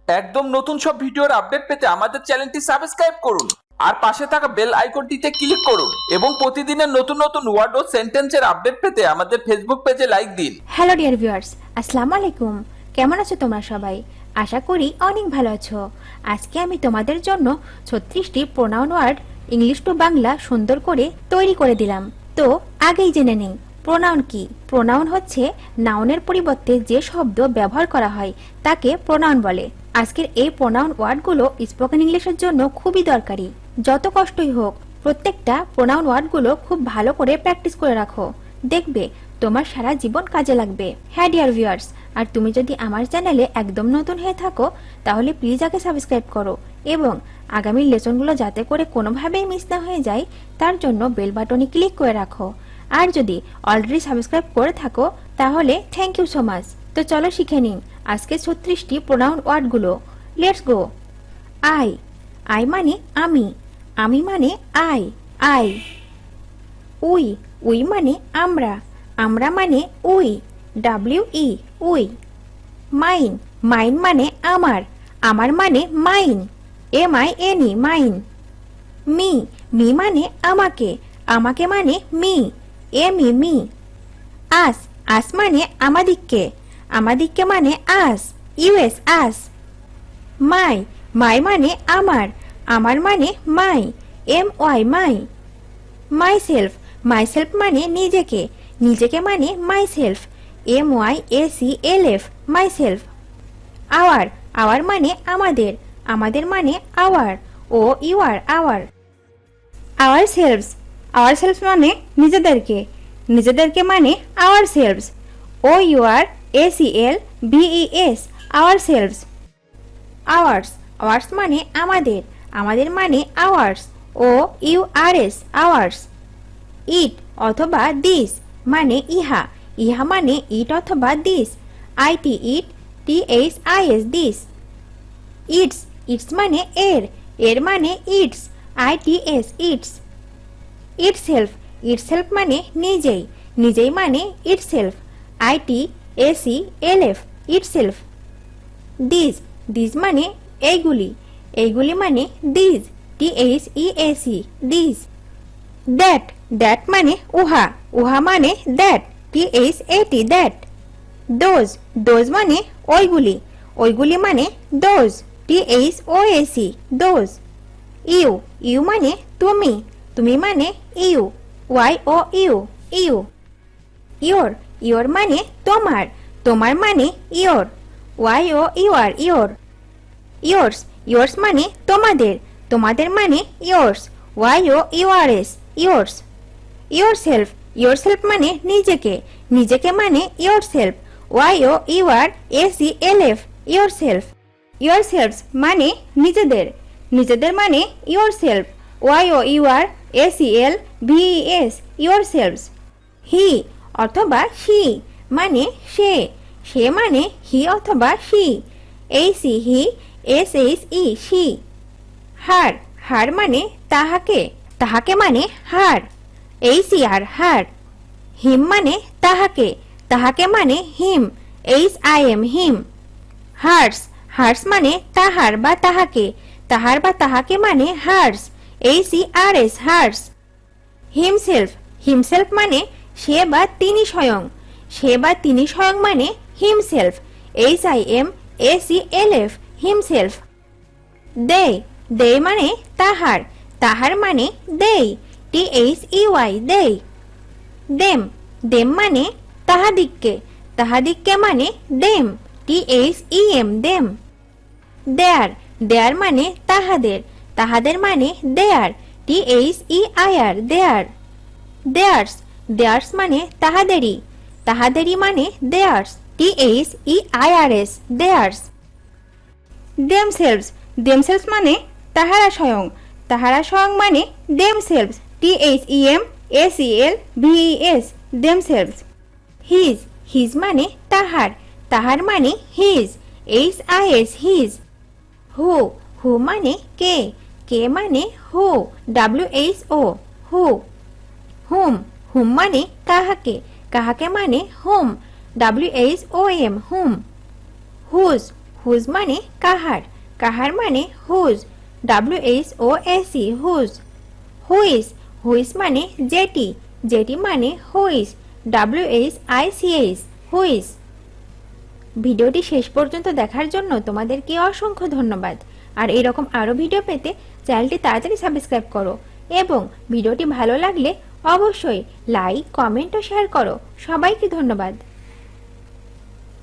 একদম নতুন সব ভিডিওর আপডেট পেতে আমাদের চ্যানেলটি সাবস্ক্রাইব করুন আর পাশে থাকা বেল আইকনটিতে ক্লিক করুন এবং প্রতিদিনের নতুন নতুন ওয়ার্ড ও সেন্টেন্সের আপডেট পেতে আমাদের ফেসবুক পেজে লাইক দিন। হ্যালো ডিয়ার ভিউয়ার্স, আসসালামু আলাইকুম। কেমন আছো তোমরা সবাই? আশা করি অনেক ভালো আছো। আজকে আমি তোমাদের জন্য 36টি pronoun word English to Bangla সুন্দর করে তৈরি করে দিলাম। তো আগেই জেনে নেই প্রোনাউন কি। প্রোনাউন হচ্ছে নাউনের পরিবর্তে যে শব্দ ব্যবহার করা হয় তাকে প্রোনাউন বলে। আজকের এই প্রোনাউন ওয়ার্ডগুলো স্পোকেন ইংলিশের জন্য খুবই দরকারি। যত কষ্টই হোক প্রত্যেকটা প্রোনাউন ওয়ার্ডগুলো খুব ভালো করে প্র্যাকটিস করে রাখো, দেখবে তোমার সারা জীবন কাজে লাগবে। হ্যাঁ ডিয়ার ভিউয়ার্স, আর তুমি যদি আমার চ্যানেলে একদম নতুন হয়ে থাকো তাহলে প্লিজ আগে সাবস্ক্রাইব করো এবং আগামী লেসনগুলো যাতে করে কোনোভাবেই মিস না হয়ে যায় তার জন্য বেল বাটনে ক্লিক করে রাখো। আর যদি অলরেডি সাবস্ক্রাইব করে থাকো তাহলে থ্যাংক ইউ সো মাচ। তো চলো শিখে নিন আজকে 36টি প্রোনাউন ওয়ার্ডগুলো। Let's go. আই, আই মানে আমি, আমি মানে আই, আই। উই, উই মানে আমরা, আমরা মানে we, WE, we. Mine, mine মানে আমার, আমার মানে mine, MINE, mine. Me, me মানে আমাকে, আমাকে মানে মি, ME, মি। আস, আস মানে আমাদিগকে, আমাদিগকে মানে আস, US, আস। মাই, মাই মানে আমার, আমার মানে my, MY, my. Myself, myself মানে নিজেকে, নিজেকে মানে myself, MYACLF, myself. Our, our মানে আমাদের, আমাদের মানে our, OUR, our. Ourselves, ourselves মানে নিজেদেরকে, নিজেদেরকে মানে ourselves, OURACLBES, ourselves. Ours, ours মানে আমাদের, আমাদের মানে আওয়ার্স, OURS, আওয়ার্স। ইট অথবা দিস মানে ইহা, ইহা মানে ইট অথবা this, IT, it, THIS, this. Its, its মানে এর, এর মানে its, ITS, its. Itself, itself মানে নিজেই, নিজেই মানে itself, ITACLF, itself. This, this মানে এইগুলি, এইগুলি মানে this, THEAC, this. That, that মানে উহা, উহা মানে that, THAT, that. Those, those মানে ওইগুলি, ওইগুলি মানে those, THOAC, those. You, you মানে তুমি, তুমি মানে you, YOU, you. Your, your মানে তোমার, তোমার মানে your, YOUR, your. Yours, yours মানে তোমাদের, তোমাদের মানে yours, YOURS, yours. Yourself, yourself মানে নিজেকে, নিজেকে মানে ইয়োরসেলফ, YOURACLF, ইয়োরসেলফ। ইয়োরসেলফস মানে নিজেদের, নিজেদের মানে ইয়োরসেলফ, YOURACLVES, ইয়োরসেলফস। হি অথবা সি মানে সে, সে মানে হি অথবা she, AC, he, SHE, she. Her, her মানে তাহাকে, তাহাকে মানে হার, HER, হার। হিম মানে তাহাকে, তাহাকে মানে him, HIM, him. Hers, hers মানে তাহার বা তাহাকে, তাহার বা তাহাকে মানে hers, HERS, hers. Himself, himself মানে সে বা তিনি স্বয়ং, সে বা তিনি স্বয়ং মানে হিমসেলফ, HIMACLF, হিমসেলফ। দে, দে মানে তাহার, তাহার মানে দেই, THEY, দেই। দেম, দেম মানে তাহাদিগকে, তাহাদিগকে মানে them, THEM, them. Their, their মানে তাহাদের, তাহাদের মানে their, THEIR, their. Theirs, theirs মানে তাহাদেরই, তাহাদেরই মানে theirs, THEIRS, theirs. Themselves, themselves মানে তাহারা স্বয়ং, তাহারা স্বয়ং মানে themselves, THEMACLVES, themselves. His, his মানে তাহার, তাহার মানে his, HIS, his. Who, who মানে কে, কে মানে হু, WHO, হু। হুম, হুম মানে কাহাকে, কাহাকে মানে হুম, WHOM, হুম। হুজ, হুজ মানে কাহার, কাহার মানে হুজ, WHOSE হুজ। হুইস, হুইস মানে জেটি, জেটি মানে হুইস, WHICH হুইস। ভিডিওটি শেষ পর্যন্ত দেখার জন্য তোমাদেরকে অসংখ্য ধন্যবাদ। আর এরকম আরো ভিডিও পেতে চ্যানেলটি তাড়াতাড়ি সাবস্ক্রাইব করো এবং ভিডিওটি ভালো লাগলে অবশ্যই লাইক, কমেন্ট ও শেয়ার করো। সবাইকে ধন্যবাদ।